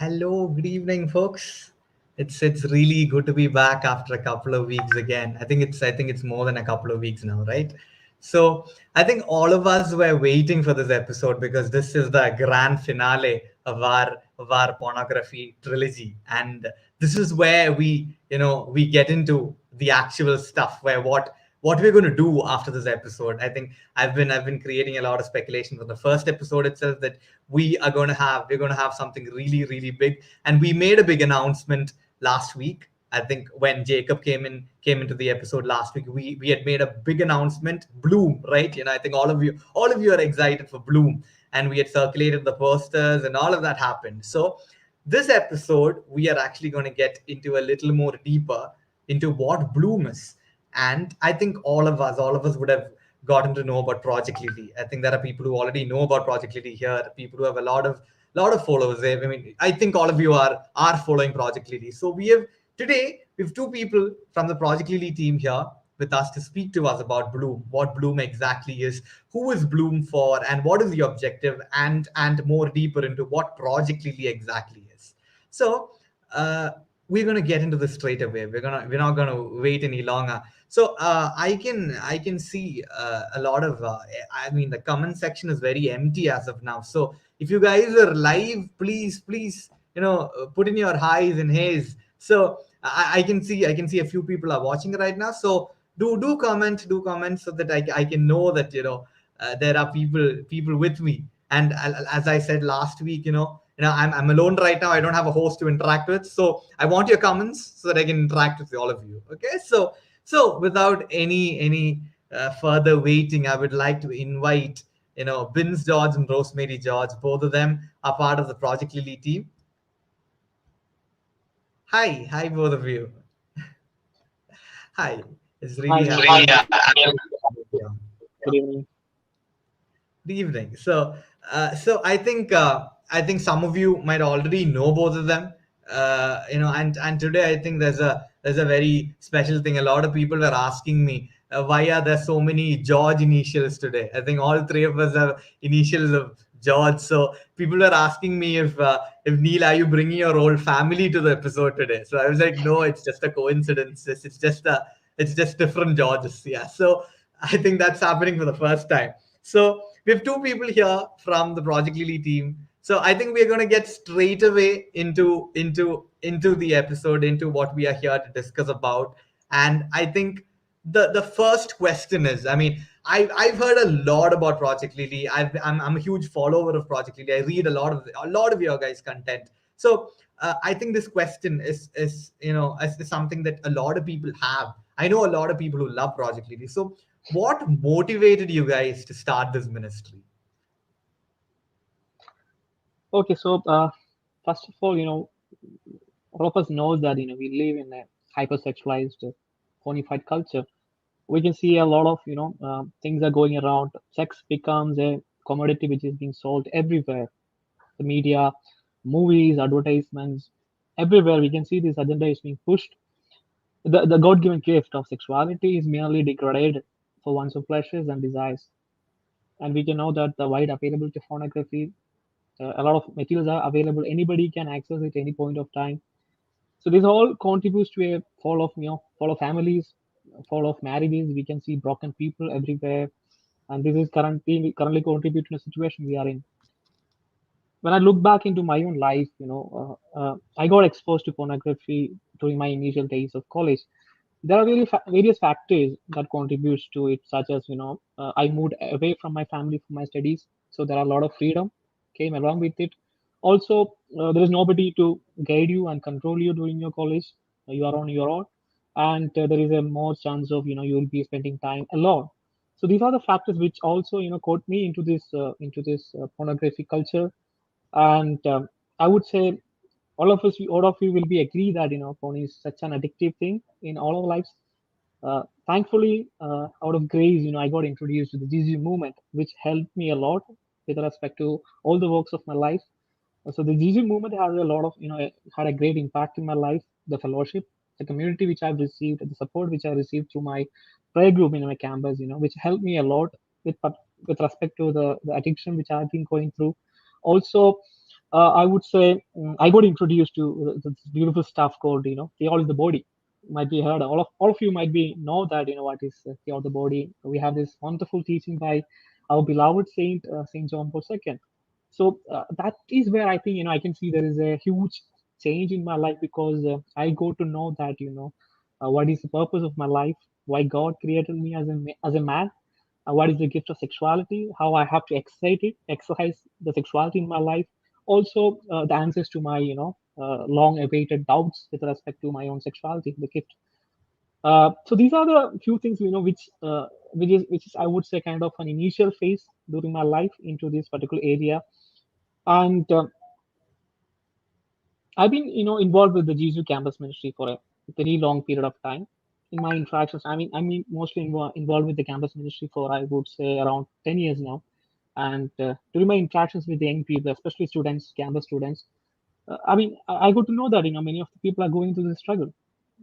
Hello, good evening, folks. It's really good to be back after a couple of weeks again. I think it's more than a couple of weeks now, right? So I think all of us were waiting for this episode because this is the grand finale of our pornography trilogy, and this is where we get into the actual stuff, where what we're going to do after this episode. I think I've been creating a lot of speculation from the first episode itself that we're going to have something really really big, and we made a big announcement last week. I think when Jacob came into the episode last week, we had made a big announcement. Bloom, right? I think all of you are excited for Bloom, and we had circulated the posters and all of that happened. So this episode we are actually going to get into a little more deeper into what Bloom is. And I think all of us would have gotten to know about Project Lily. I think there are people who already know about Project Lily here, people who have a lot of followers there. I mean, I think all of you are following Project Lily. So we have two people from the Project Lily team here with us to speak to us about Bloom, what Bloom exactly is, who is Bloom for, and what is the objective, and more deeper into what Project Lily exactly is. So uh, we're gonna get into this straight away. We're not gonna wait any longer. So I can see a lot of. I mean, the comment section is very empty as of now. So if you guys are live, please, put in your highs and hays. So I can see a few people are watching right now. So do comment so that I can know that there are people with me. And as I said last week, I'm alone right now. I don't have a host to interact with. So I want your comments so that I can interact with all of you. Okay. So without any further waiting, I would like to invite Vince George and Rosemary George. Both of them are part of the Project Lily team. Hi, both of you. Hi, it's Hi, really man. happy. Yeah. Good evening. Good evening. So I think some of you might already know both of them. And today I think there's a very special thing. A lot of people are asking me why are there so many George initials today. I think all three of us have initials of George. So people are asking me if Neil, are you bringing your whole family to the episode today? So I was like, no, it's just a coincidence. It's just different Georges. Yeah. So I think that's happening for the first time. So we have two people here from the Project Lily team. So I think we're going to get straight away into the episode, into what we are here to discuss about. And I think the first question is, I mean, I've heard a lot about Project Lily. I'm a huge follower of Project Lily. I read a lot of your guys' content. So I think this question is something that a lot of people have. I know a lot of people who love Project Lily. So what motivated you guys to start this ministry? Okay, so first of all, all of us knows that we live in a hypersexualized, pornified culture. We can see a lot of things are going around. Sex becomes a commodity which is being sold everywhere. The media, movies, advertisements, everywhere we can see this agenda is being pushed. The God-given gift of sexuality is merely degraded for one's own pleasures and desires. And we can know that the wide availability of pornography, a lot of materials are available. Anybody can access it any point of time. So this all contributes to a fall of families, fall of marriages. We can see broken people everywhere, and this is currently contributing to the situation we are in. When I look back into my own life, I got exposed to pornography during my initial days of college. There are various factors that contributes to it, such as I moved away from my family for my studies, so there are a lot of freedom came along with it. Also, there is nobody to guide you and control you during your college. You are on your own, and there is a more chance of you will be spending time alone. So these are the factors which also caught me into this pornography culture. And I would say all of you will be agree that porn is such an addictive thing in all our lives. Thankfully, out of grace, I got introduced to the GG movement, which helped me a lot with respect to all the works of my life. So the GG movement has a lot of, had a great impact in my life. The fellowship, the community which I've received, the support which I received through my prayer group in my campus, which helped me a lot with with respect to the addiction which I've been going through. Also, I would say I got introduced to this beautiful stuff called theology of the body. Might be heard, all of you might be know that what is theology of the body. We have this wonderful teaching by our beloved Saint John Paul II. So that is where I think I can see there is a huge change in my life, because I go to know that what is the purpose of my life, why God created me as a man, what is the gift of sexuality, how I have to exercise the sexuality in my life, also the answers to my long awaited doubts with respect to my own sexuality, the gift. So these are the few things which is I would say kind of an initial phase during my life into this particular area. And I've been, involved with the Jesus campus ministry for a very long period of time. In my interactions, I mean, mostly involved with the campus ministry for I would say around 10 years now. And during my interactions with the young people, especially students, campus students, I got to know that many of the people are going through the struggle.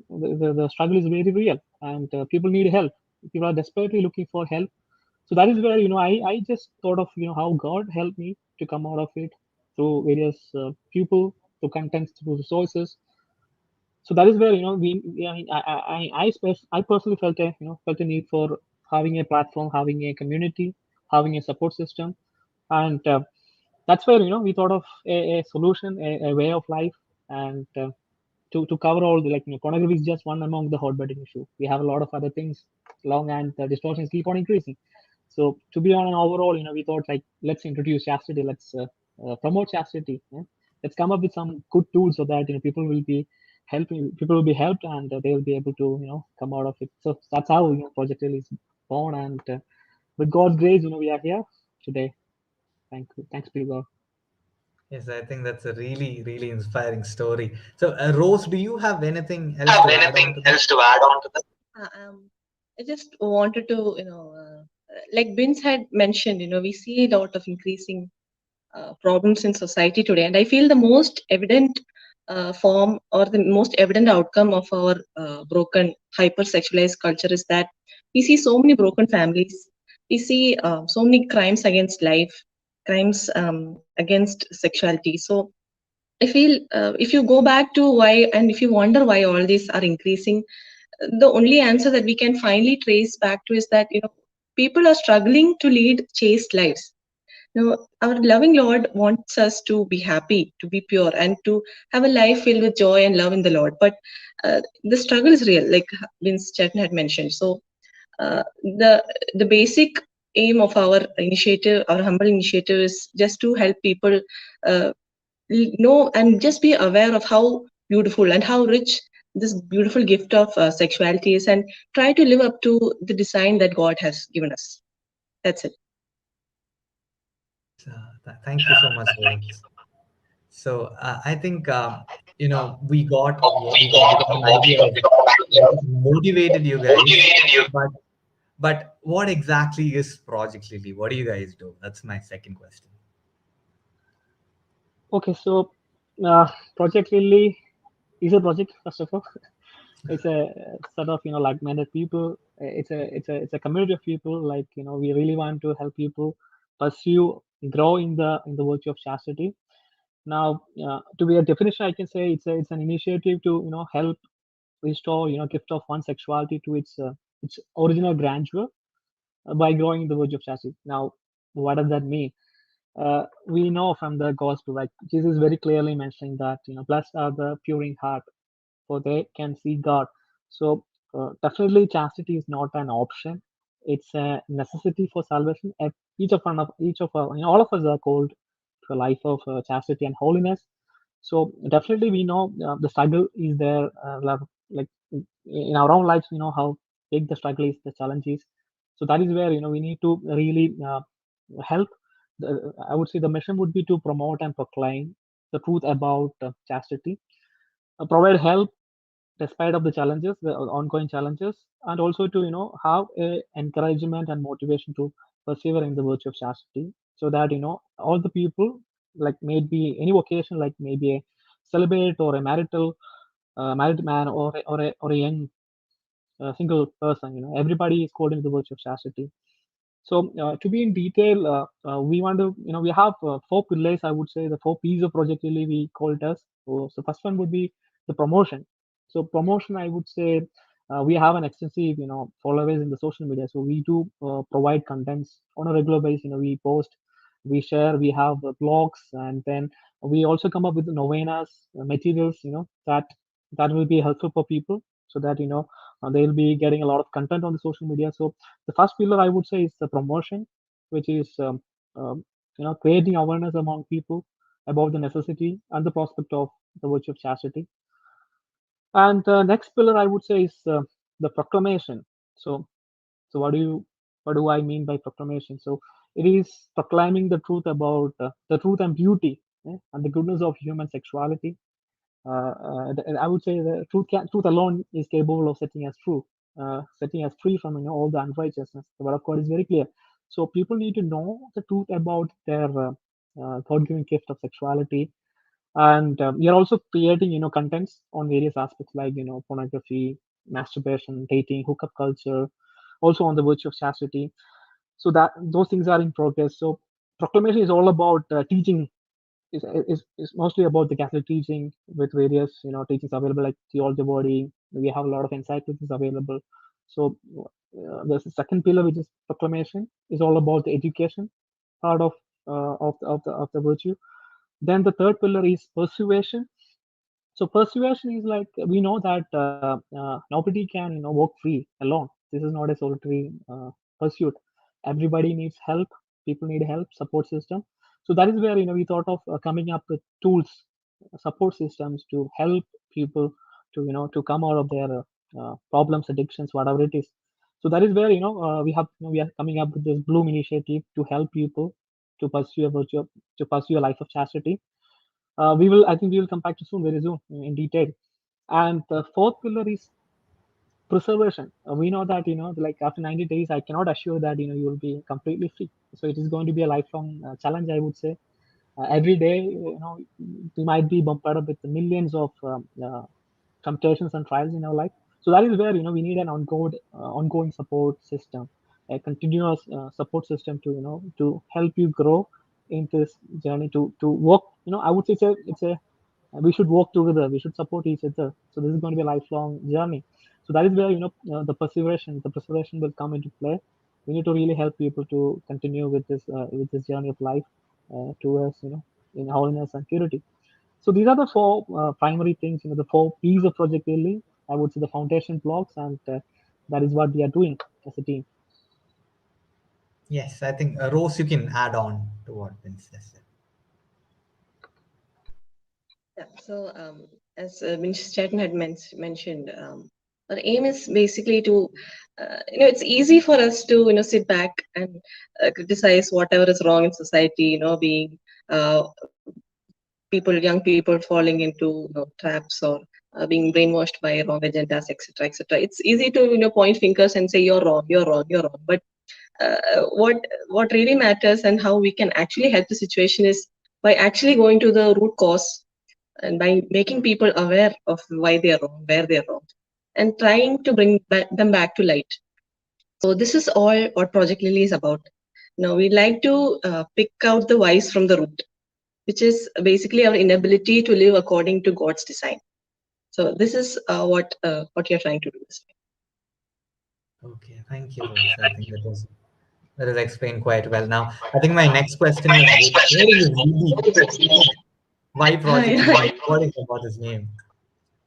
The struggle is very real, and people need help. People are desperately looking for help. So that is where I just thought of how God helped me to come out of it through various people, through contents, through resources. So that is where I mean, I personally felt a need for having a platform, having a community, having a support system. And that's where we thought of a solution, a way of life. And to cover all the, like, pornography is just one among the hot button issue. We have a lot of other things along, and the distortions keep on increasing. So to be on an overall, we thought, like, let's introduce chastity, let's promote chastity. Yeah? Let's come up with some good tools so that people will be helped, and they will be able to come out of it. So that's how Project Hill is born, and with God's grace, we are here today. Thank you, thanks be to God. Yes, I think that's a really, really inspiring story. So, Rose, do you have anything else Have to add on anything to that? else to add on to that? I just wanted to, like Vince had mentioned, we see a lot of increasing problems in society today, and I feel the most evident form or the most evident outcome of our broken, hyper-sexualized culture is that we see so many broken families. We see so many crimes against life, crimes against sexuality. So I feel if you go back to why, and if you wonder why all these are increasing, the only answer that we can finally trace back to is that people are struggling to lead chaste lives. Our loving Lord wants us to be happy, to be pure, and to have a life filled with joy and love in the Lord. But the struggle is real, like Vince Chetton had mentioned. So the basic aim of our initiative, our humble initiative, is just to help people uh, know and just be aware of how beautiful and how rich this beautiful gift of sexuality is, and try to live up to the design that God has given us. That's it. Yes, thank you so much, Rose. So, I think we got an idea of what motivated you guys, Motivated you. but what exactly is Project Lily? What do you guys do? That's my second question. Okay, so uh, Project Lily is a project, first of all. It's a set of like-minded people. It's a community of people. Like, we really want to help people pursue, grow in the virtue of chastity. Now, to be a definition, I can say it's an initiative to help restore gift of one sexuality to its original grandeur by growing in the virtue of chastity. Now, what does that mean? We know from the gospel, like Jesus very clearly mentioning that blessed are the pure in heart, for they can see God. So definitely, chastity is not an option; it's a necessity for salvation. All of us are called to a life of chastity and holiness. So definitely, we know the struggle is there. Like in our own lives, we know how big the struggle is, the challenge is. So that is where we need to really help. I would say the mission would be to promote and proclaim the truth about chastity, provide help despite of the challenges, the ongoing challenges, and also to have a encouragement and motivation to persevere in the virtue of chastity, so that all the people, like maybe any occasion, like maybe a celibate or a married man, or a young single person, everybody is called into the virtue of chastity. So to be in detail, we want to, we have four pillars. I would say the four P's of Project Lily we call it as. So first one would be the promotion. So promotion, I would say, we have an extensive, followers in the social media. So we do provide contents on a regular basis. We post, we share, we have blogs, and then we also come up with novenas, materials, that will be helpful for people, so that they'll be getting a lot of content on the social media. So the first pillar I would say is the promotion, which is um, creating awareness among people about the necessity and the prospect of the virtue of chastity. And the next pillar I would say is the proclamation. So so what do I mean by proclamation? So it is proclaiming the truth about the truth and beauty, and the goodness of human sexuality. I would say the truth alone is capable of setting us free from all the unrighteousness. The word of God is very clear. So people need to know the truth about their God-given gift of sexuality, and we are also creating contents on various aspects like pornography, masturbation, dating, hookup culture, also on the virtue of chastity. So that those things are in progress. So proclamation is all about teaching, is mostly about the Catholic teaching with various teachings available like theology body. We have a lot of encyclopedias available. So the second pillar, which is proclamation, is all about the education part of the virtue. Then the third pillar is persuasion. So persuasion is like, we know that nobody can walk free alone. This is not a solitary pursuit. Everybody needs help. People need help, support system. So that is where we thought of coming up with tools, support systems to help people to to come out of their problems, addictions, whatever it is. So that is where we are coming up with this Bloom initiative to help people to pursue a virtue, to pursue a life of chastity. I think we will come back to soon, very soon, in detail. And the fourth pillar is preservation. We know that like after 90 days, I cannot assure that you will be completely free. So it is going to be a lifelong challenge, I would say. Every day, we might be bombarded with millions of temptations and trials in our life. So that is where we need an ongoing support system, a continuous support system to to help you grow in this journey to work. I would say it's a we should work together. We should support each other. So this is going to be a lifelong journey. So that is where the perseveration will come into play. We need to really help people to continue with this journey of life towards in holiness and purity. So these are the four primary things, the four P's of Project Lily. I would say the foundation blocks, and that is what we are doing as a team. Yes, I think Rose, you can add on to what Vince has said. Yeah. So, as Mr. Chatton had mentioned, our aim is basically to, it's easy for us to, sit back and criticize whatever is wrong in society, being young people falling into traps or being brainwashed by wrong agendas, etc., etc. It's easy to, point fingers and say you're wrong, you're wrong, you're wrong. But what really matters and how we can actually help the situation is by actually going to the root cause and by making people aware of why they are wrong, where they are wrong, and trying to bring them back to light. So this is all what Project Lily is about. Now we like to pick out the whys from the root, which is basically our inability to live according to God's design. So this is what you're trying to do. Okay, thank you, Rose. I think that is explained quite well. Now, I think my next question is, where is this Lily? Why Project Yeah, Lily? What is about his name?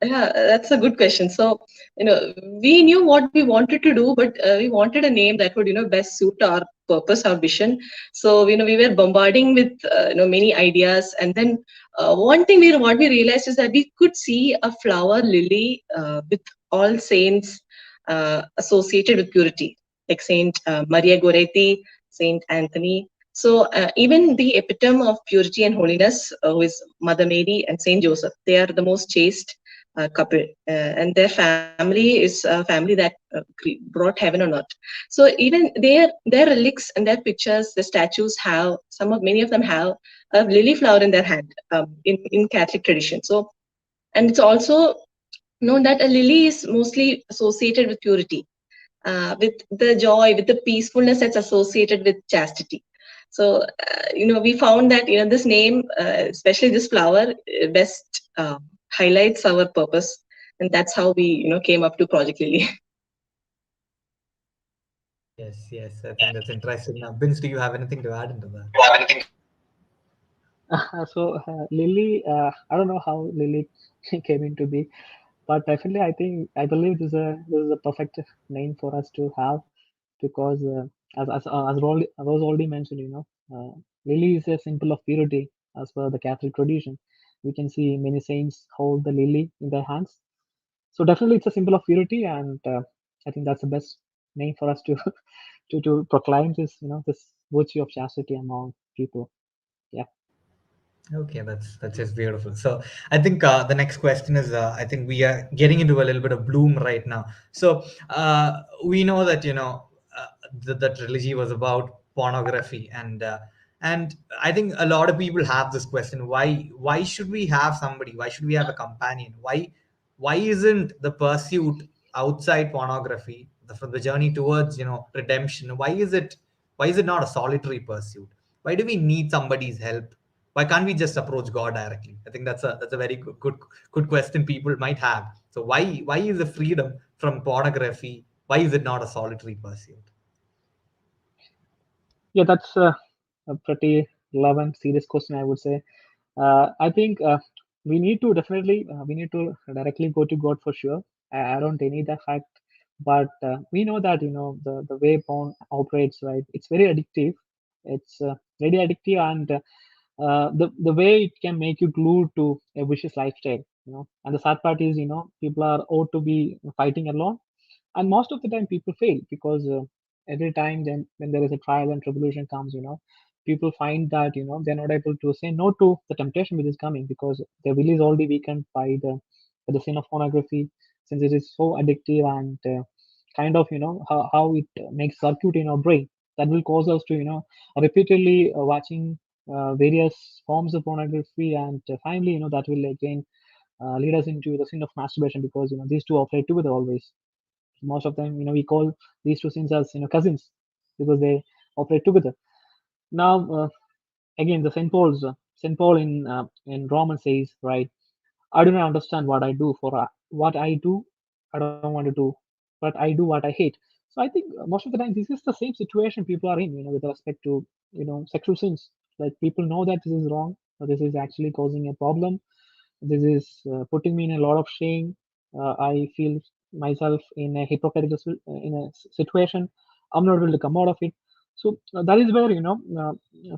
yeah, that's a good question. So, we knew what we wanted to do, but we wanted a name that would, best suit our purpose, our vision. So, we were bombarding with, many ideas. And then one thing what we realized is that we could see a flower lily with all saints associated with purity, like Saint Maria Goretti, Saint Anthony. So even the epitome of purity and holiness, who is Mother Mary and Saint Joseph, they are the most chaste couple, and their family is a family that brought heaven on earth. So even their relics and their pictures, the statues have many of them have a lily flower in their hand, in Catholic tradition. So, and it's also known that a lily is mostly associated with purity. with the joy, with the peacefulness that's associated with chastity. So, we found that, this name, especially this flower, best highlights our purpose. And that's how we, came up to Project Lily. Yes, yes. I think that's interesting. Now, Vince, do you have anything to add into that? Lily, I don't know how Lily came into be, but definitely I believe this is a perfect name for us to have because as was already mentioned, lily is a symbol of purity as per the Catholic tradition. We can see many saints hold the lily in their hands, so definitely it's a symbol of purity, and I think that's the best name for us to to proclaim this this virtue of chastity among people. Yeah. Okay, that's just beautiful. So I think the next question is I think we are getting into a little bit of bloom right now. So we know that that trilogy was about pornography, and I think a lot of people have this question: why should we have somebody? Why should we have a companion? Why isn't the pursuit outside pornography, from the journey towards redemption? Why is it not a solitary pursuit? Why do we need somebody's help? Why can't we just approach God directly? I think that's a very good question people might have. So why is the freedom from pornography? Why is it not a solitary pursuit? Yeah, that's a pretty relevant, serious question, I would say. I think we need to definitely we need to directly go to God for sure. I don't deny that fact, but we know that the way porn operates, right? It's very addictive. It's very addictive, and the way it can make you glued to a vicious lifestyle. And the sad part is, people are ought to be fighting alone, and most of the time people fail because every time then when there is a trial and tribulation comes, people find that they're not able to say no to the temptation which is coming because their will is already weakened by the sin of pornography, since it is so addictive and kind of how it makes circuit in our brain that will cause us to repeatedly watching various forms of pornography, and finally that will again lead us into the sin of masturbation because these two operate together always. Most of them, we call these two sins as cousins because they operate together. Now, again, the Saint Paul in Romans says, right, I do not understand what I do, for what I do, I don't want to do, but I do what I hate. So I think most of the time this is the same situation people are in, with respect to sexual sins. Like people know that this is wrong, or this is actually causing a problem. This is putting me in a lot of shame. I feel myself in a hypocritical situation. I'm not able to come out of it. So that is where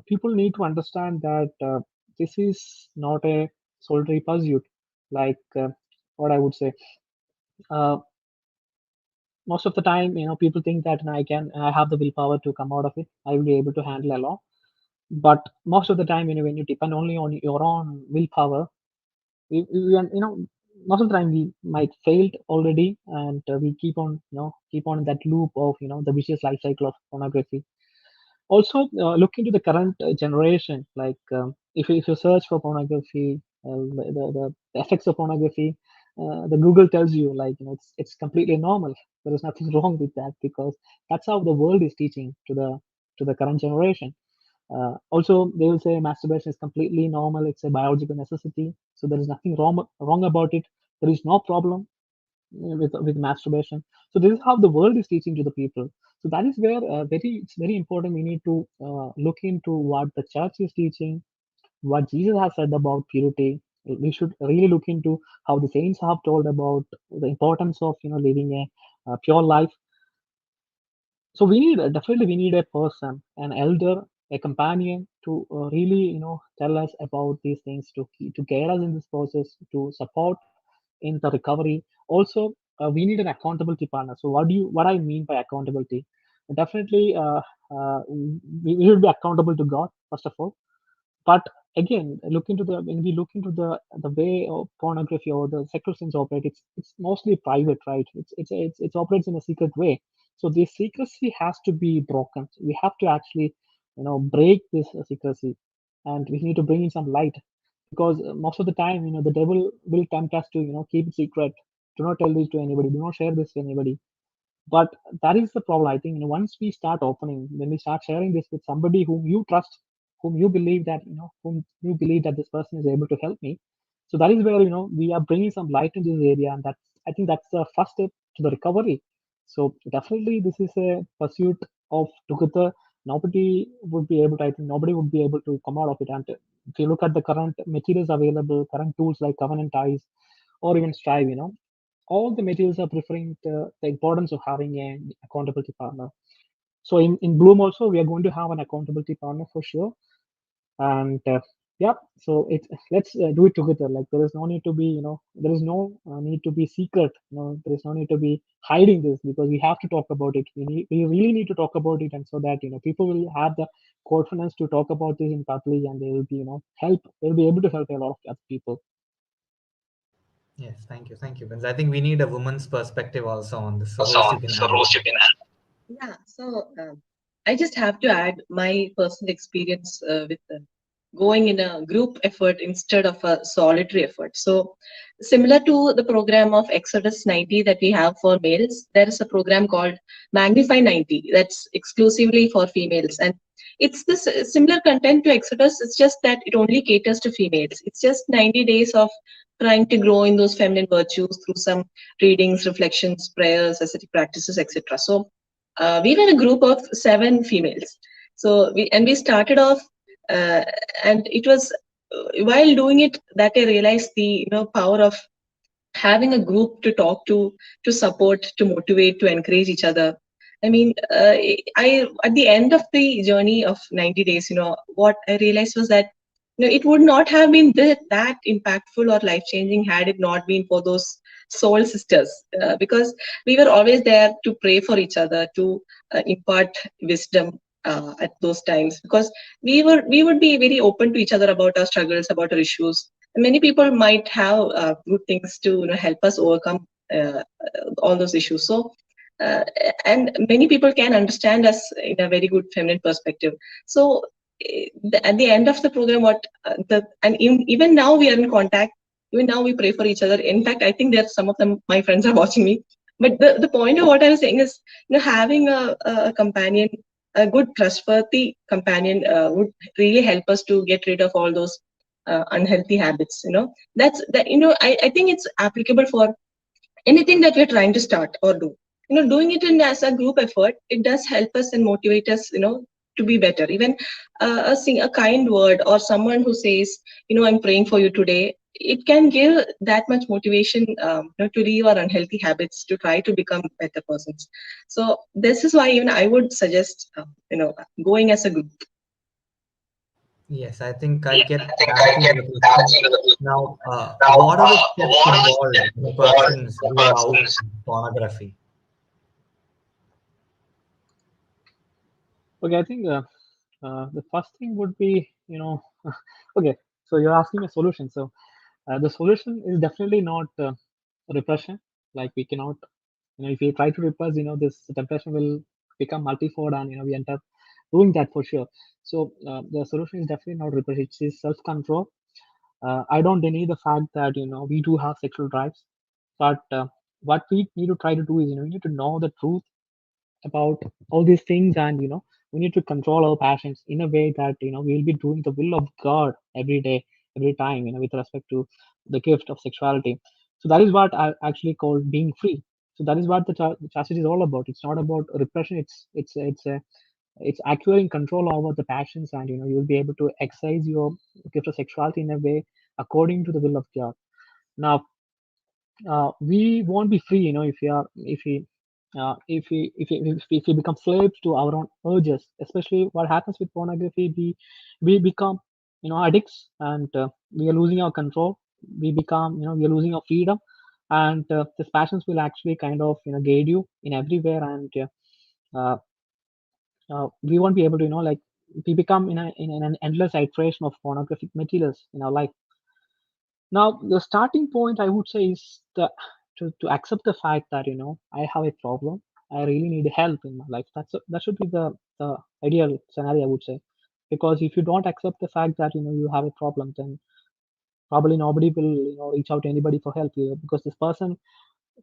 people need to understand that this is not a solitary pursuit. Like what I would say. Uh, Most of the time, people think that I have the willpower to come out of it. I will be able to handle alone. But most of the time, when you depend only on your own willpower, most of the time we might failed already, and we keep on that loop of the vicious life cycle of pornography. Also look into the current generation, like if you search for pornography, the effects of pornography, the Google tells you, like, it's completely normal. There is nothing wrong with that because that's how the world is teaching to the current generation. Also, they will say masturbation is completely normal. It's a biological necessity, so there is nothing wrong about it. There is no problem with masturbation. So this is how the world is teaching to the people. So that is where it's very important. We need to look into what the church is teaching, what Jesus has said about purity. We should really look into how the saints have told about the importance of living a pure life. So we need definitely we need a person, an elder, a companion to really tell us about these things, to guide us in this process, to support in the recovery. Also, we need an accountability partner. So what I mean by accountability? Definitely, we should be accountable to God first of all. But again, look into the when we look into the way of pornography or the sexual sins operate, it's mostly private, right? It operates in a secret way. So this secrecy has to be broken. We have to actually break this secrecy, and we need to bring in some light, because most of the time the devil will tempt us to keep it secret. Do not tell this to anybody. Do not share this to anybody. But that is the problem. I think, once we start opening, when we start sharing this with somebody whom you trust, whom you believe that, whom you believe that this person is able to help me. So that is where, we are bringing some light in this area, and that's, I think that's the first step to the recovery. So definitely this is a pursuit of together. Nobody would be able to, I think nobody would be able to come out of it. And if you look at the current materials available, current tools like Covenant Eyes or even Strive, all the materials are preferring the importance of having an accountability partner. So in Bloom also, we are going to have an accountability partner for sure. And yeah, so let's do it together. Like, there is no need to be, there is no need to be secret. There is no need to be hiding this, because we have to talk about it. We really need to talk about it, and so that, people will have the confidence to talk about this in public, and they will be, help. They'll be able to help a lot of other people. Yes, thank you, Vince. I think we need a woman's perspective also on this. So, Rose, you can add on. Yeah, so I just have to add my personal experience with going in a group effort instead of a solitary effort. So, similar to the program of Exodus 90 that we have for males, there is a program called Magnify 90 that's exclusively for females. And it's this similar content to Exodus, it's just that it only caters to females. It's just 90 days of trying to grow in those feminine virtues through some readings, reflections, prayers, ascetic practices, etc. So, we were a group of 7 females. So we started off, uh, and it was while doing it that I realized the power of having a group to talk to support, to motivate, to encourage each other. I mean, I at the end of the journey of 90 days, what I realized was that it would not have been that impactful or life changing had it not been for those soul sisters, because we were always there to pray for each other, to impart wisdom at those times, because we would be very open to each other about our struggles, about our issues. Many people might have good things to help us overcome all those issues. So uh, and many people can understand us in a very good feminine perspective. So at the end of the program, what even now we are in contact. Even now we pray for each other. In fact, I think that some of them, my friends, are watching me. But the point of what I was saying is, having a companion, a good trustworthy companion, would really help us to get rid of all those unhealthy habits. That's that. I think it's applicable for anything that we're trying to start or do. Doing it in as a group effort, it does help us and motivate us, to be better. Even a kind word, or someone who says, I'm praying for you today, it can give that much motivation, to leave our unhealthy habits, to try to become better persons. So this is why even I would suggest, going as a group. Yes, I think I'll get back into the question. Now, what are the steps involved in a person's way out of pornography? Okay, I think the first thing would be, okay, so you're asking a solution. So the solution is definitely not repression. Like, we cannot, if we try to repress, this temptation will become multifold, and we end up doing that for sure. So the solution is definitely not repression. It is self-control. I don't deny the fact that we do have sexual drives, but what we need to try to do is, we need to know the truth about all these things, and we need to control our passions in a way that we'll be doing the will of God every day, every time, with respect to the gift of sexuality. So that is what I actually call being free. So that is what the chastity is all about. It's not about repression. It's acquiring control over the passions, and you'll be able to exercise your gift of sexuality in a way according to the will of God. Now, we won't be free, if we become slaves to our own urges. Especially what happens with pornography, we become addicts, and we are losing our control. We become, we are losing our freedom, and these passions will actually kind of guide you in everywhere, and uh, we won't be able to, like, we become in an endless iteration of pornographic materials in our life. Now, the starting point, I would say, is to accept the fact that I have a problem. I really need help in my life. That should be the ideal scenario, I would say, because if you don't accept the fact that you have a problem, then probably nobody will reach out to anybody for help, because this person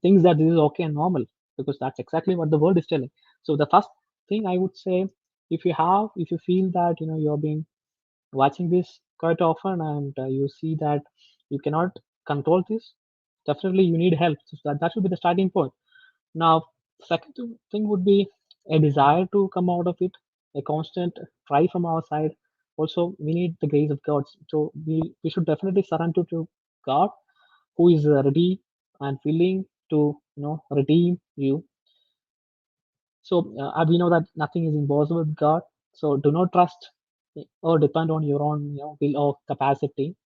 thinks that this is okay and normal. because that's exactly what the world is telling. So the first thing I would say, if you feel that you're being watching this quite often, and you see that you cannot control this, definitely you need help. So that should be the starting point. Now, second thing would be a desire to come out of it, a constant try from our side. Also, we need the grace of God. So we should definitely surrender to God, who is ready and willing to redeem you. So we know that nothing is impossible with God. So do not trust or depend on your own will or capacity.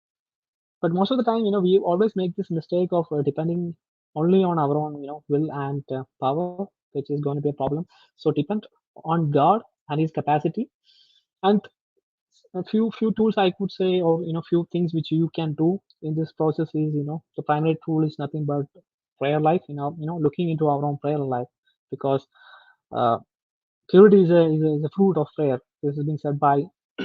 But most of the time, we always make this mistake of depending only on our own will and power, which is going to be a problem. So depend on God and His capacity. And a few tools I could say, or few things which you can do in this process is the primary tool is nothing but prayer life. Looking into our own prayer life, because uh, purity is a fruit of prayer. This has been said by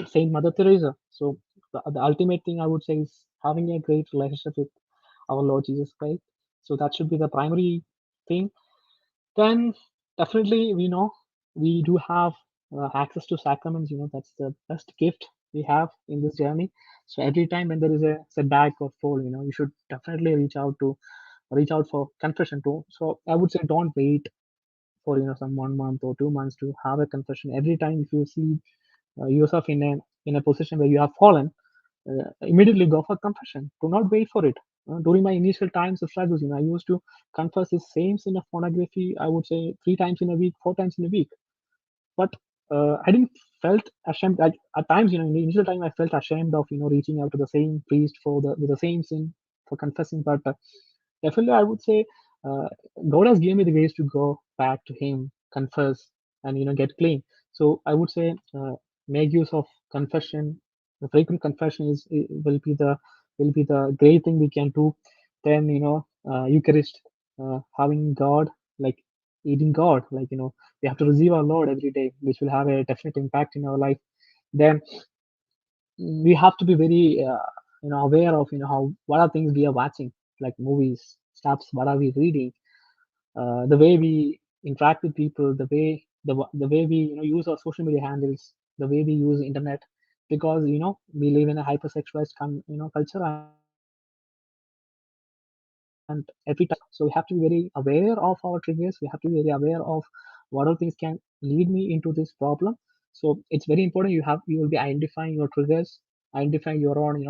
Saint Mother Teresa. So the ultimate thing I would say is having a great relationship with our Lord Jesus Christ. So that should be the primary thing. Then definitely we know we do have access to sacraments. That's the best gift we have in this journey. So every time when there is a setback or fall, you should definitely reach out for confession too. So I would say don't wait for some 1 month or 2 months to have a confession. Every time if you see yourself in a position where you have fallen, immediately go for confession. Do not wait for it. During my initial times of struggles, I used to confess the same sin of pornography, I would say 3 times in a week, 4 times in a week. But I didn't felt ashamed. At times, in the initial time, I felt ashamed of reaching out to the same priest for the with the same sin for confessing. But definitely, I would say uh, God has given me the grace to go back to Him, confess, and get clean. So I would say make use of confession. The frequent confession will be the great thing we can do. Then Eucharist, having God, like eating God, like we have to receive our Lord every day, which will have a definite impact in our life. Then we have to be very aware of how what are things we are watching, like movies, stuffs. What are we reading? The way we interact with people, the way we use our social media handles, the way we use internet, because we live in a hypersexualized culture, and every time so we have to be very aware of our triggers. We have to be very aware of what all things can lead me into this problem. So it's very important. You will be identifying your triggers, identifying your own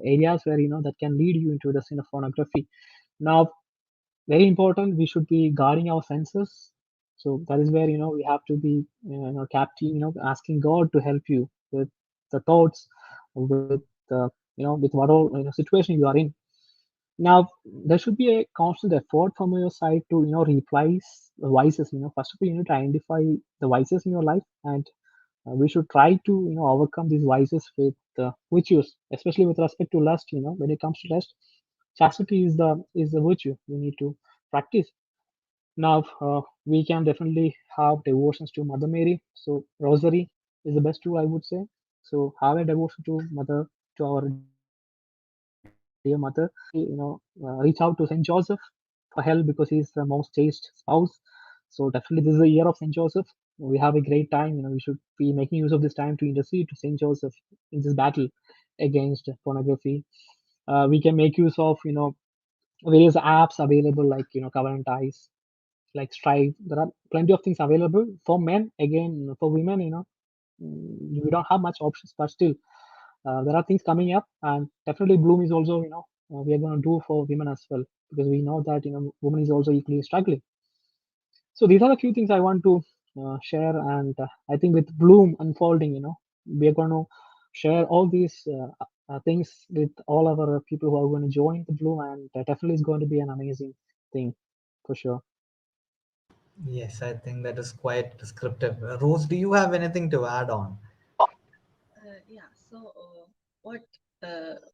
areas where that can lead you into the sin of pornography. Now, very important, we should be guarding our senses. So that is where we have to be captive, asking God to help you with the thoughts, with with what all situation you are in. Now there should be a constant effort from your side to replace the vices. First of all, you need to identify the vices in your life, and we should try to overcome these vices with virtues, especially with respect to lust. When it comes to lust, chastity is the virtue we need to practice. Now we can definitely have devotions to Mother Mary. So rosary is the best tool, I would say. So have a devotion to Mother, to our dear Mother. Definitely reach out to Saint Joseph for help, because he's the most chaste spouse. So definitely this is the year of Saint Joseph. We have a great time. We should be making use of this time to intercede to Saint Joseph in this battle against pornography. We can make use of various apps available, like Covenant Eyes, like Strive. There are plenty of things available for men. Again, for women, we don't have much options, but still, there are things coming up, and definitely Bloom is also, we are going to do for women as well, because we know that women is also equally struggling. So these are the few things I want to share, and I think with Bloom unfolding, we are going to share all these things with all our people who are going to join the Bloom, and definitely is going to be an amazing thing for sure. Yes, I think that is quite descriptive. Rose, do you have anything to add on? Yeah. So what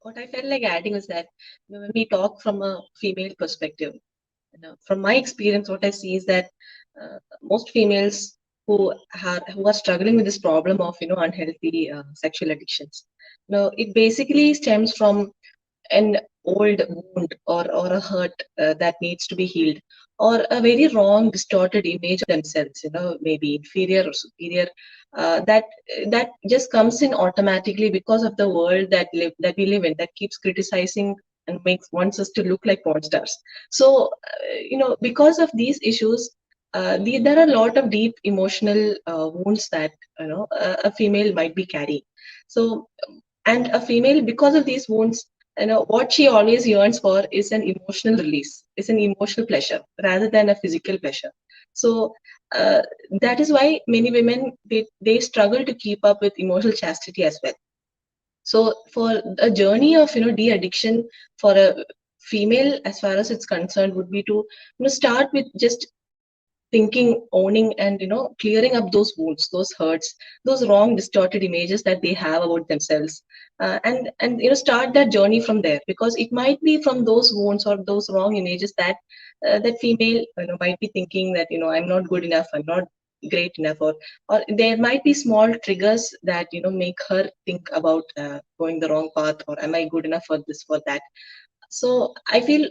what I felt like adding is that when we talk from a female perspective, from my experience, what I see is that most females who are struggling with this problem of unhealthy sexual addictions, it basically stems from an old wound or a hurt that needs to be healed, or a very wrong, distorted image of themselves, maybe inferior or superior, that just comes in automatically because of the world that we live in, that keeps criticizing and makes wants us to look like porn stars. So, because of these issues, there are a lot of deep emotional wounds that a female might be carrying. So, and a female, because of these wounds, what she always yearns for is an emotional release, is an emotional pleasure rather than a physical pleasure. So uh, that is why many women, they struggle to keep up with emotional chastity as well. So for a journey of de-addiction for a female, as far as it's concerned, would be to start with just thinking, owning, and clearing up those wounds, those hurts, those wrong, distorted images that they have about themselves, and start that journey from there, because it might be from those wounds or those wrong images that that female might be thinking that I'm not good enough, I'm not great enough, or there might be small triggers that make her think about going the wrong path, or am I good enough for this, for that. So I feel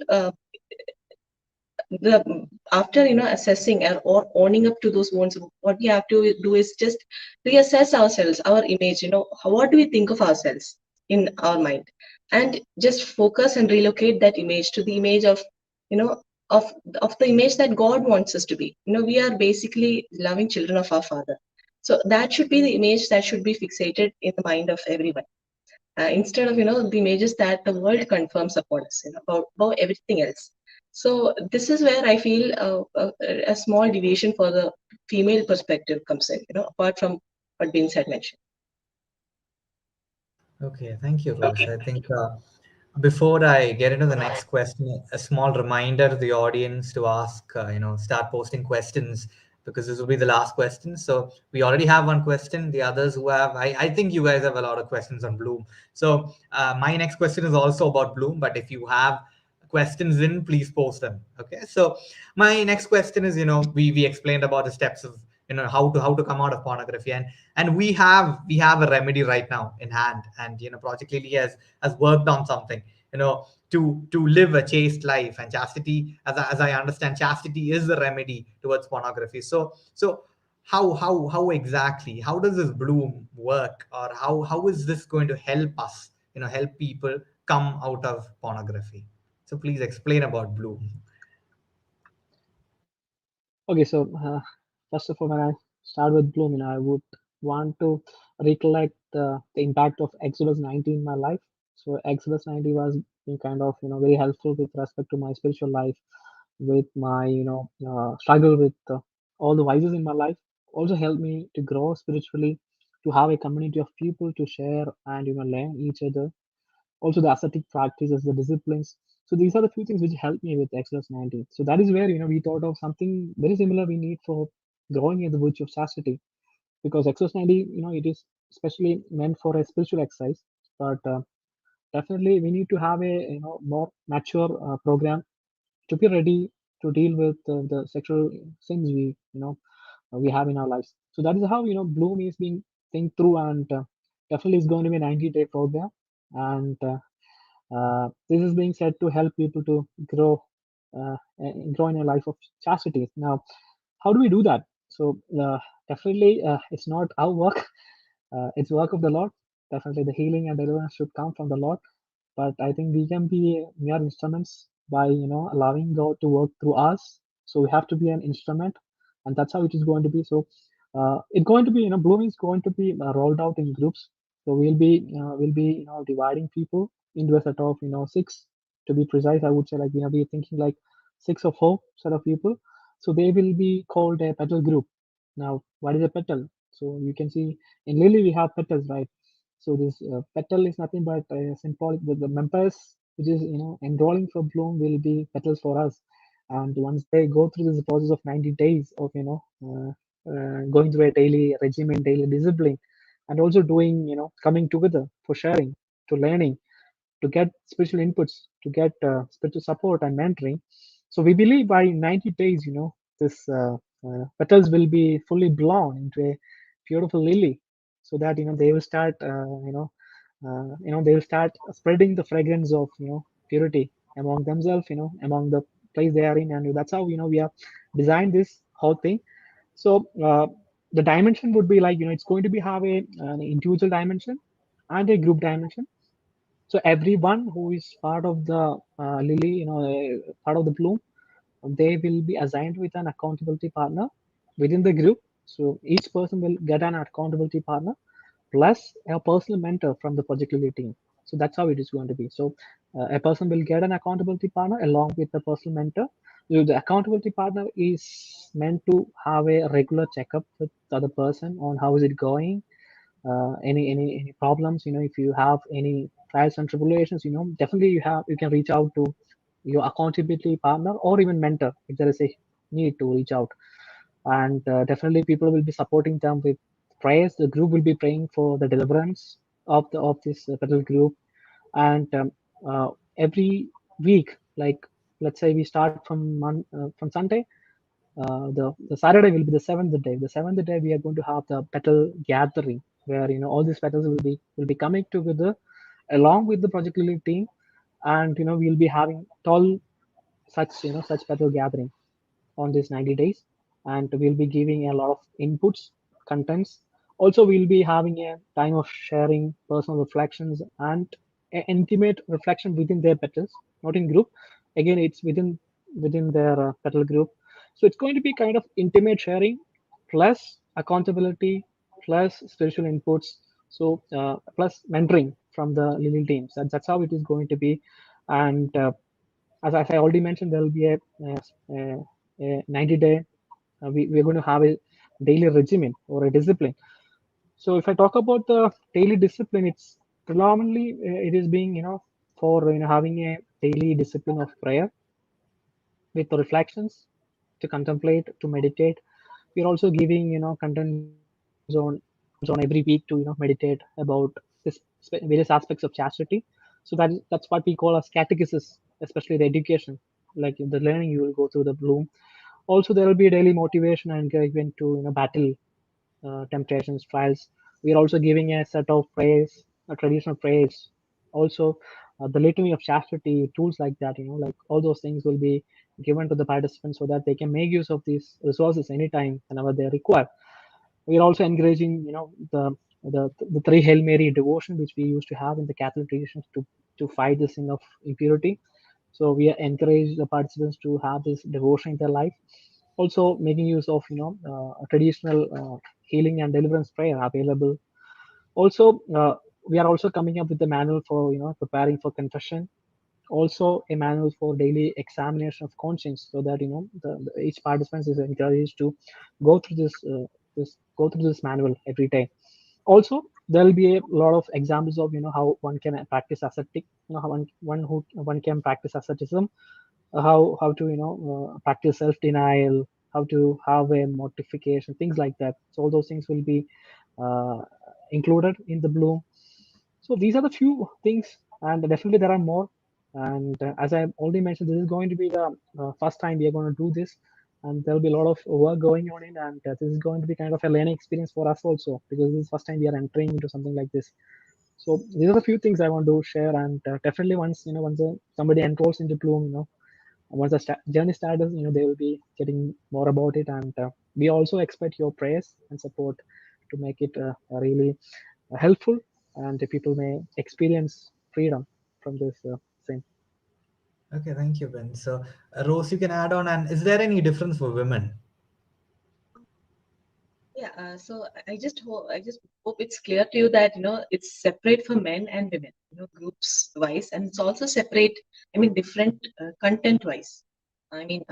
the after assessing or owning up to those wounds, what we have to do is just reassess ourselves, our image, what do we think of ourselves in our mind, and just focus and relocate that image to the image of you know of of the image that God wants us to be. We are basically loving children of our Father, so that should be the image that should be fixated in the mind of everyone, instead of the images that the world confirms upon us, about everything else. So this is where I feel a small deviation for the female perspective comes in, apart from what Vince had mentioned. Okay, thank you, Rose. I think before I get into the next question, a small reminder to the audience to ask, start posting questions, because this will be the last question. So we already have one question. The others who have, I think you guys have a lot of questions on Bloom. So my next question is also about Bloom, but if you have questions in, please post them. Okay. So my next question is, we explained about the steps of how to come out of pornography, and we have a remedy right now in hand, and Project Lily has worked on something, to live a chaste life, and chastity, as I understand, chastity is the remedy towards pornography. So how exactly, how does this Bloom work, or how is this going to help us, help people come out of pornography? So please explain about Bloom. Okay, so first of all, when I start with Bloom, I would want to recollect the impact of Exodus 90 in my life. So Exodus 90 was kind of very helpful with respect to my spiritual life, with my struggle with all the vices in my life. Also helped me to grow spiritually, to have a community of people to share and learn each other. Also the ascetic practices, the disciplines. So these are the few things which helped me with Exodus 19. So that is where we thought of something very similar we need for growing in the virtue of chastity, because Exodus 90, it is especially meant for a spiritual exercise, but definitely we need to have a more mature program to be ready to deal with the sexual sins we have in our lives. So that is how Bloom is being think through, and definitely is going to be a 90-day program, and this is being said to help people to grow in a life of chastity. Now, how do we do that? So definitely, it's not our work; it's work of the Lord. Definitely, the healing and deliverance should come from the Lord. But I think we can be mere instruments by allowing God to work through us. So we have to be an instrument, and that's how it is going to be. So it's going to be Bloom is going to be rolled out in groups. So we'll be dividing people into a set of six, to be precise. I would say, like we're thinking like six or four set of people. So they will be called a petal group. Now, what is a petal? So you can see in Lily we have petals, right? So this petal is nothing but symbolic. The members which is enrolling for Bloom will be petals for us. And once they go through this process of 90 days of going through a daily regimen, daily discipline, and also doing coming together for sharing, to learning, to get spiritual inputs, to get spiritual support and mentoring. So we believe by 90 days, this petals will be fully blown into a beautiful lily, so that they will start, they will start spreading the fragrance of purity among themselves, among the place they are in, and that's how we have designed this whole thing. So the dimension would be like, it's going to be have an individual dimension and a group dimension. So everyone who is part of the lily, part of the bloom, they will be assigned with an accountability partner within the group. So each person will get an accountability partner plus a personal mentor from the project lead team. So that's how it is going to be. So a person will get an accountability partner along with a personal mentor. So the accountability partner is meant to have a regular checkup with the other person on how is it going, any problems. If you have any trials and tribulations, definitely you can reach out to your accountability partner or even mentor if there is a need to reach out. And definitely people will be supporting them with prayers. The group will be praying for the deliverance of this federal group. And every week, like let's say we start from Sunday, the Saturday will be the seventh day. The seventh day we are going to have the petal gathering where all these petals will be coming together along with the project lead team, and we'll be having 12 such petal gathering on these 90 days, and we'll be giving a lot of inputs, contents. Also, we'll be having a time of sharing personal reflections and an intimate reflection within their petals, not in group. Again, it's within their petal group. So it's going to be kind of intimate sharing plus accountability plus spiritual inputs. So plus mentoring from the lily teams. That's how it is going to be. And as I already mentioned, there will be a 90-day. We're going to have a daily regimen or a discipline. So if I talk about the daily discipline, it's predominantly it is being for having a daily discipline of prayer with the reflections to contemplate, to meditate. We're also giving contents on every week to meditate about this various aspects of chastity. So that's what we call as catechesis, especially the education, like the learning you will go through the bloom. Also, there will be daily motivation and encouragement to battle temptations, trials. We are also giving a set of prayers, traditional prayers. Also, the litany of chastity, tools like that, like all those things will be given to the participants so that they can make use of these resources anytime, whenever they require. We are also encouraging, the three Hail Mary devotion, which we used to have in the Catholic traditions to fight the sin of impurity. So we encourage the participants to have this devotion in their life. Also making use of a traditional healing and deliverance prayer available. Also we are also coming up with a manual for preparing for confession. Also a manual for daily examination of conscience, so that each participant is encouraged to go through this manual every day. Also there will be a lot of examples of how one can practice ascetic, how one can practice asceticism, how to practice self denial, how to have a mortification, things like that. So all those things will be uh, included in the bloom. So these are the few things, and definitely there are more. And as I already mentioned, this is going to be the first time we are going to do this, and there will be a lot of work going on in, and this is going to be kind of a learning experience for us also, because this is the first time we are entering into something like this. So these are the few things I want to share, and definitely once somebody enrolls into Bloom, once the journey starts, they will be getting more about it, and we also expect your prayers and support to make it really helpful, and the people may experience freedom from this thing. Okay, thank you, Ben. So, Rose, you can add on. And is there any difference for women? Yeah, so I just hope it's clear to you that it's separate for men and women, groups wise, and it's also separate. I mean, different content wise. I mean,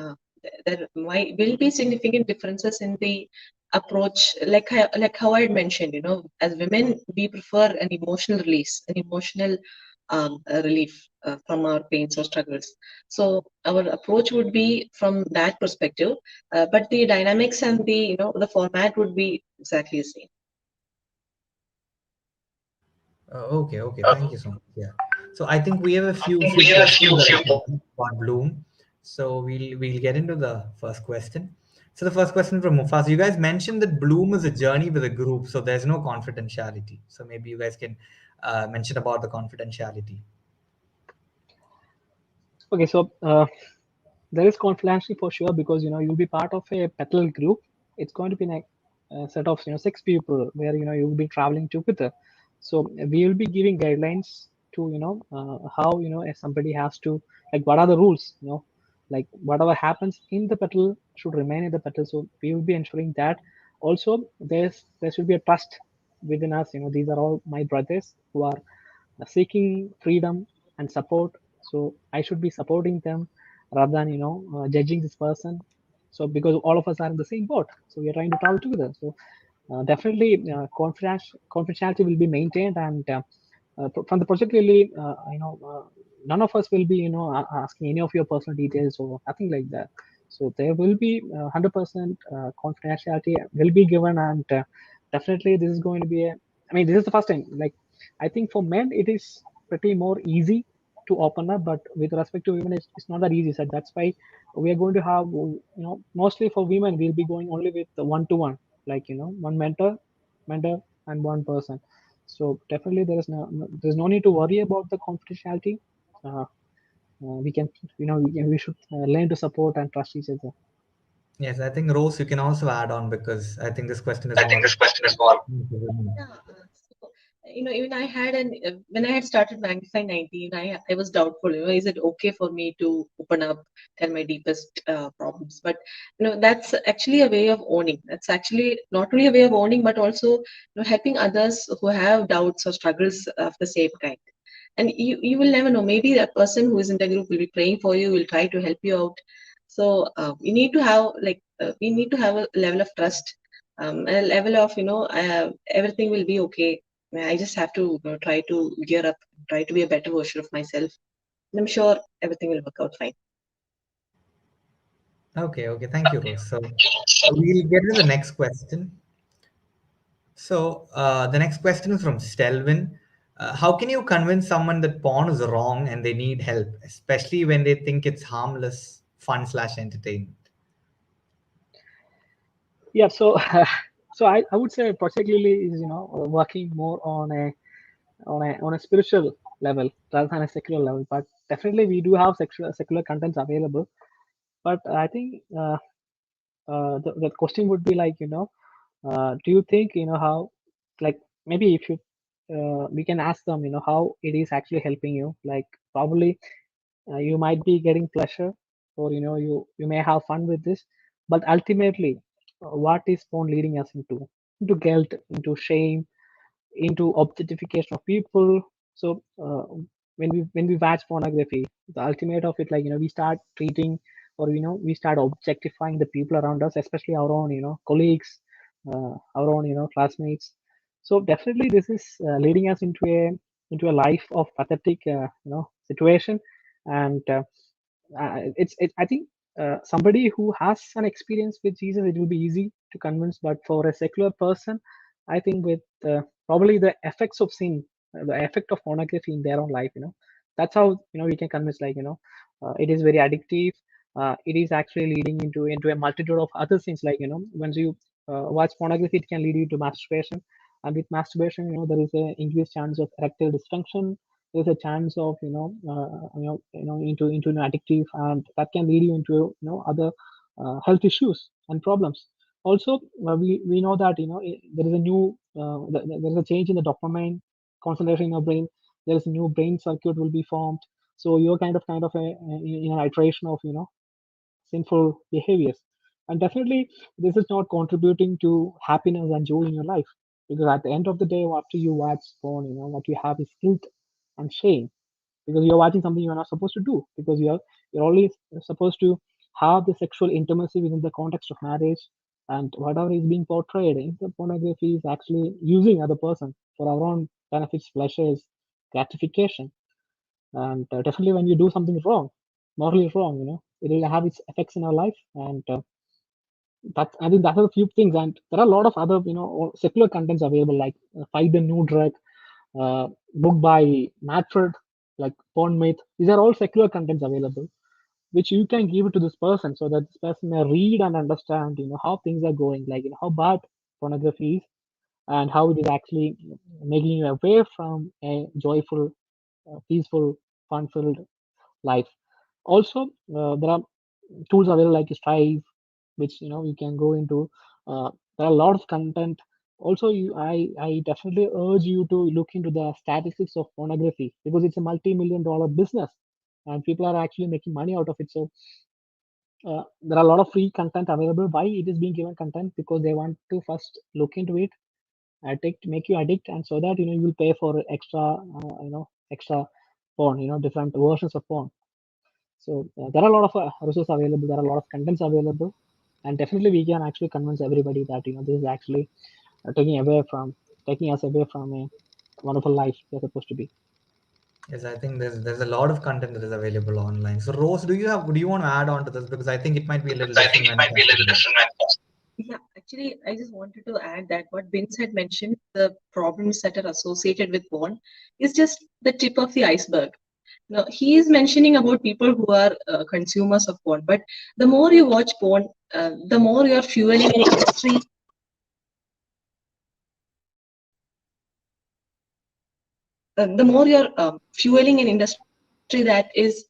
there might will be significant differences in the approach, like how I had mentioned. As women, we prefer an emotional release, an emotional relief from our pains or struggles. So our approach would be from that perspective, but the dynamics and the format would be exactly the same. Okay, thank you so much. Yeah. So I think we have a few questions that are coming about Bloom. So we'll get into the first question. So the first question from Mufas, you guys mentioned that Bloom is a journey with a group, so there's no confidentiality. So maybe you guys can mention about the confidentiality. Okay, so there is confidentiality for sure, because you'll be part of a petal group. It's going to be like a set of 6 people where you'll be traveling together. So we will be giving guidelines to how if somebody has to, like, what are the rules, like whatever happens in the petal should remain in the petal. So we will be ensuring that. Also, there should be a trust within us. These are all my brothers who are seeking freedom and support. So I should be supporting them rather than judging this person. So because all of us are in the same boat, so we are trying to travel together. So definitely, confidentiality will be maintained, and from the project, really, none of us will be asking any of your personal details or nothing like that. So there will be 100% confidentiality will be given, and definitely this is going to be a. I mean, this is the first time. Like, I think for men it is pretty more easy to open up, but with respect to women, it's not that easy. So that's why we are going to have, mostly for women, we'll be going only with the one-to-one, like one mentor, and one person. So definitely there's no need to worry about the confidentiality. Uh, we can, we should learn to support and trust each other. Yes, I think Rose, you can also add on because I think this question is I think more this question is more. for women. Yeah, so even I had an when I had started Magnify 19, I was doubtful. Is it okay for me to open up, tell my deepest problems? But that's actually a way of owning. That's actually not only a way of owning, but also helping others who have doubts or struggles of the same kind. And you will never know. Maybe that person who is in the group will be praying for you, will try to help you out. So we need to have we need to have a level of trust, a level of everything will be okay. I just have to try to gear up, try to be a better version of myself. And I'm sure everything will work out fine. Okay, okay. Thank you, Rose. So we'll get to the next question. So the next question is from Stelvin. How can you convince someone that porn is wrong and they need help, especially when they think it's harmless, fun slash entertainment? Yeah. So so I would say particularly is working more on a spiritual level rather than a secular level. But definitely we do have secular contents available. But I think the question would be like, do you think how, like, maybe if you we can ask them how it is actually helping you. Like, probably you might be getting pleasure, or you may have fun with this, but ultimately, what is porn leading us into guilt, into shame, into objectification of people. So when we watch pornography, the ultimate of it, like, we start treating, or we start objectifying the people around us, especially our own colleagues, our own classmates. So definitely this is leading us into a life of pathetic situation. And I think somebody who has an experience with Jesus, it will be easy to convince. But for a secular person, I think with probably the effects of sin, the effect of pornography in their own life, that's how we can convince, like, it is very addictive. It is actually leading into a multitude of other things, like, once you watch pornography, it can lead you to masturbation. And with masturbation, there is a increased chance of erectile dysfunction. There's a chance of into an addictive, and that can lead you into other health issues and problems. Also, we know that there is a new there is a change in the dopamine concentration in our brain. There is a new brain circuit will be formed. So you're kind of in an iteration of sinful behaviors. And definitely, this is not contributing to happiness and joy in your life, because at the end of the day, after you watch porn, what you have is guilt and shame, because you're watching something you're not supposed to do, because you're only supposed to have the sexual intimacy within the context of marriage. And whatever is being portrayed in the pornography is actually using other person for our own benefits, pleasures, gratification. And definitely when you do something wrong, morally wrong, it will have its effects in our life. And that's, I think, that are a few things. And there are a lot of other secular contents available, like Fight the New Drug, book by Matford, like Porn Myth. These are all secular contents available, which you can give it to this person, so that this person may read and understand, how things are going, like, how bad pornography is, and how it is actually making you away from a joyful, peaceful, fun-filled life. Also, there are tools available like Strive, which you can go into. There are a lot of content. Also, I definitely urge you to look into the statistics of pornography because it's a multi-million-dollar business, and people are actually making money out of it. So there are a lot of free content available. Why it is being given content? Because they want to first look into it, addict, make you addict, and so that you will pay for extra porn, different versions of porn. So there are a lot of resources available. There are a lot of contents available, and definitely we can actually convince everybody that this is actually taking us away from a wonderful life we're supposed to be. Yes, I think there's a lot of content that is available online. So Rose, do you want to add on to this, because I think it might be a little different when it comes to women. Yeah, actually, I just wanted to add that what Vince had mentioned, the problems that are associated with porn, is just the tip of the iceberg. Now, he is mentioning about people who are consumers of porn, but the more you watch porn, the more you're fueling an industry. The more you're fueling an industry that is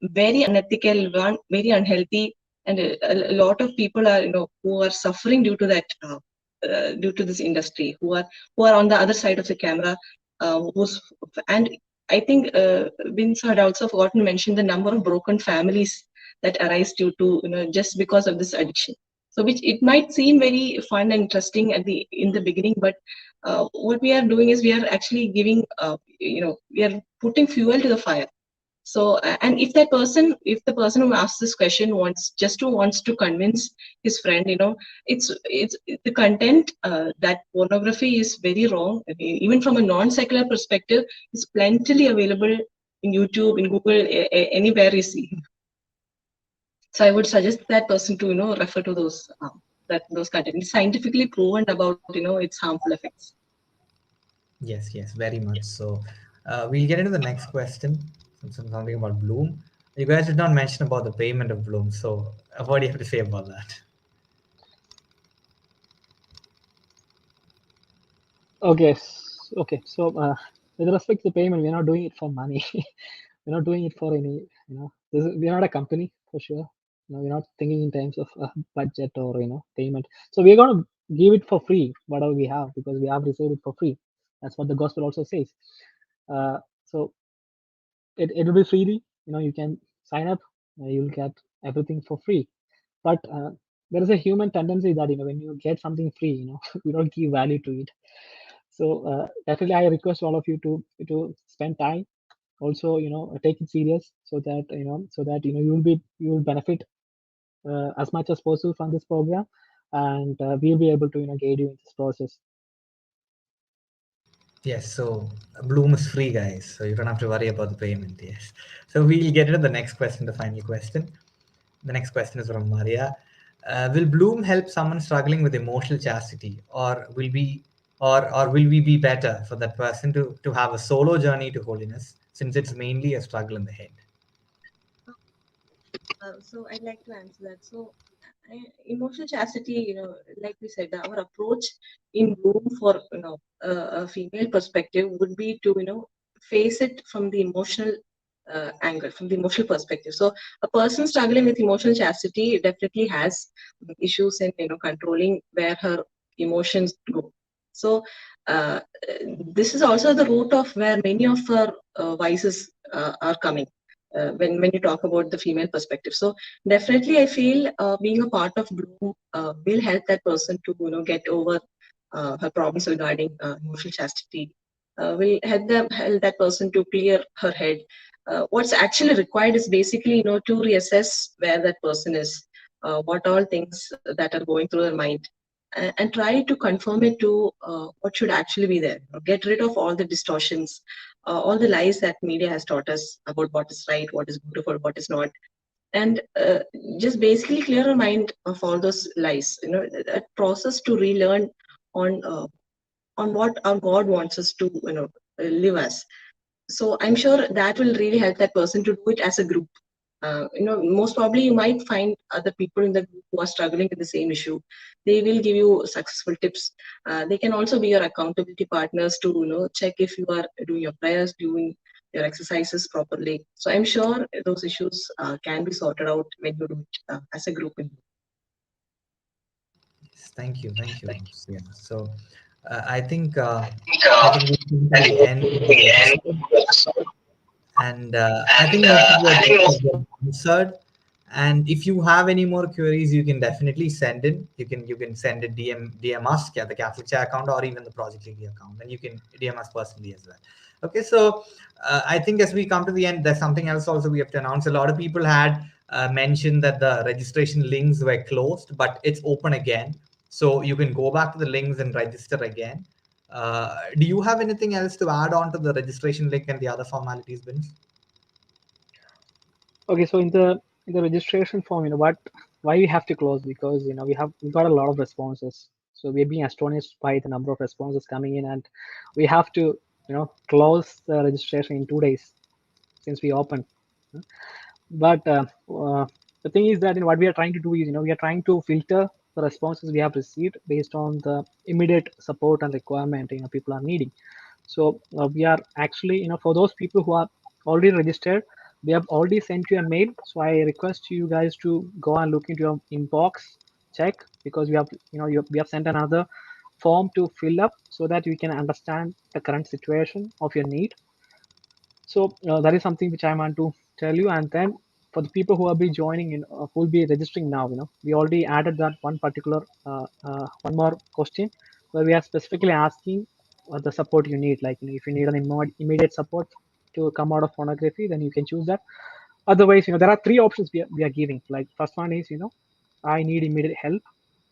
very unethical, very unhealthy, and a lot of people are, who are suffering due to that, due to this industry, who are on the other side of the camera, who's and I think Vince had also forgotten to mention the number of broken families that arise due to just because of this addiction. So, which it might seem very fun and interesting in the beginning, but what we are doing is we are actually giving, we are putting fuel to the fire. So, and if the person who asks this question wants to convince his friend, it's the content, that pornography is very wrong. I mean, even from a non-secular perspective, is plentifully available in YouTube, in Google, anywhere you see. So I would suggest that person to refer to those content. It's scientifically proven about its harmful effects. Yes, very much. So we'll get into the next question. Something about Bloom. You guys did not mention about the payment of Bloom. So what do you have to say about that? Okay, okay. So with respect to payment, we're not doing it for money. We're not doing it for any, we're not a company for sure. We're not thinking in terms of budget or payment. So we're going to give it for free, whatever we have, because we have received it for free. That's what the gospel also says. So it will be freely. You can sign up. You'll get everything for free. But there is a human tendency that when you get something free, we don't give value to it. So definitely, I request all of you to spend time. Also, take it serious so that you will benefit as much as possible from this program, and we'll be able to guide you in this process. Yes, so Bloom is free, guys. So you don't have to worry about the payment. Yes. So we'll get into the next question, the final question. The next question is from Maria. Will Bloom help someone struggling with emotional chastity, or will we be better for that person to have a solo journey to holiness, since it's mainly a struggle in the head? So I'd like to answer that. So emotional chastity, like we said, our approach in Bloom for a female perspective would be to face it from the emotional angle, from the emotional perspective. So a person struggling with emotional chastity definitely has issues in controlling where her emotions go. So uh, this is also the root of where many of her vices are coming. When you talk about the female perspective, so definitely I feel being a part of Bloom will help that person to get over her problems regarding emotional chastity. Will help that person to clear her head. What's actually required is basically to reassess where that person is, what all things that are going through their mind, and try to confirm it to what should actually be there. Get rid of all the distortions, all the lies that media has taught us about what is right, what is beautiful, what is not, and just basically clear our mind of all those lies. A process to relearn on uh, on what our God wants us to live as. So I'm sure that will really help that person to do it as a group. Most probably you might find other people in the group who are struggling with the same issue. They will give you successful tips. They can also be your accountability partners to check if you are doing your prayers, doing your exercises properly. So I'm sure those issues can be sorted out when you do it as a group. Yes, thank you. Yeah. So I think we came to the end of the episode, and I think most of your questions were answered. And if you have any more queries, you can definitely send in. You can send a DM us at the Catholic Chat account or even the Project Lily account, and you can DM us personally as well. Okay, so I think as we come to the end, there's something else also we have to announce. A lot of people had mentioned that the registration links were closed, but it's open again, so you can go back to the links and register again. Do you have anything else to add on to the registration link and the other formalities, Vince? Okay, so in the registration form, what why we have to close, because we got a lot of responses. So we're being astonished by the number of responses coming in, and we have to close the registration in 2 days since we opened. But the thing is that what we are trying to do is we are trying to filter the responses we have received based on the immediate support and requirement people are needing. So we are actually, for those people who are already registered, we have already sent you a mail. So I request you guys to go and look into your inbox, check, because we have, we have sent another form to fill up so that we can understand the current situation of your need. So that is something which I want to tell you. And then for the people who will be joining in, who will be registering now, we already added that one particular, one more question where we are specifically asking the support you need. Like, if you need an immediate support to come out of pornography, then you can choose that. Otherwise, there are three options we are giving. Like, first one is, I need immediate help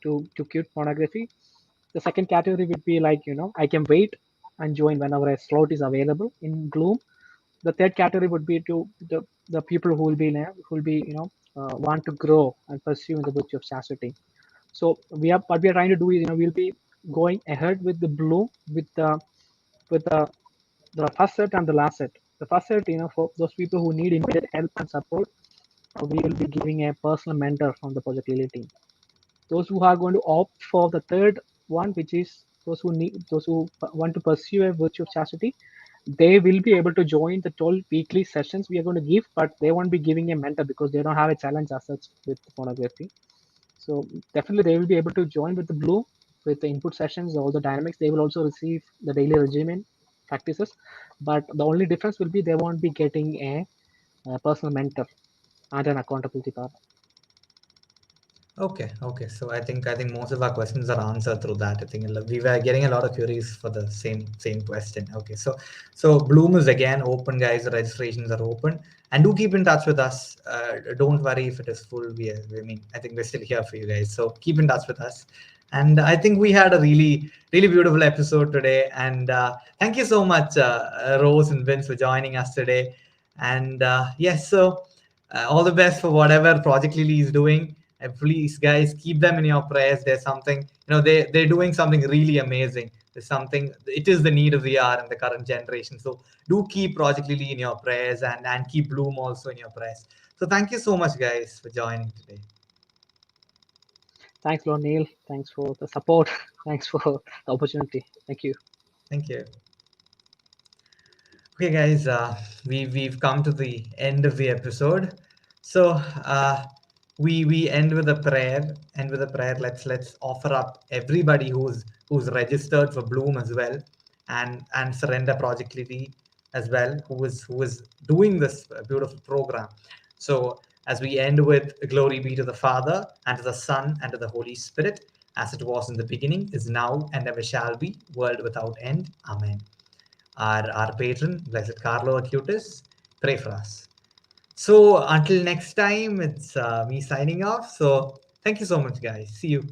to quit pornography. The second category would be like, I can wait and join whenever a slot is available in Gloom. The third category would be to the people who will be want to grow and pursue in the virtue of chastity. So what we are trying to do is we'll be going ahead with the blue with the first set and the last set. The first set, for those people who need immediate help and support, we will be giving a personal mentor from the Project Lily team. Those who are going to opt for the third one, which is those who want to pursue a virtue of chastity, they will be able to join the 12 weekly sessions we are going to give, but they won't be giving a mentor because they don't have a challenge as such with pornography. So definitely they will be able to join with the blue, with the input sessions, all the dynamics. They will also receive the daily regimen practices, but the only difference will be they won't be getting a personal mentor and an accountability partner. Okay. So I think most of our questions are answered through that. I think we were getting a lot of queries for the same question. Okay, so Bloom is again open, guys. The registrations are open, and do keep in touch with us. Don't worry if it is full. I mean, I think we're still here for you guys. So keep in touch with us. And I think we had a really beautiful episode today. And thank you so much, Rose and Vince, for joining us today. And yes, so all the best for whatever Project Lily is doing. Please, guys, keep them in your prayers. There's something, they're doing something really amazing. There's something, it is the need of the hour in the current generation. So do keep Project Lily in your prayers, and keep Bloom also in your prayers. So thank you so much, guys, for joining today. Thanks, Lord Neil. Thanks for the support. Thanks for the opportunity. Thank you. Thank you. Okay, guys, we've come to the end of the episode. So we end with a prayer. End with a prayer. Let's offer up everybody who's registered for Bloom as well, and Surrender Project Lily as well, who is doing this beautiful program. So as we end with glory be to the Father, and to the Son, and to the Holy Spirit, as it was in the beginning, is now, and ever shall be, world without end. Amen. Our patron, Blessed Carlo Acutis, pray for us. So until next time, it's me signing off. So thank you so much, guys. See you.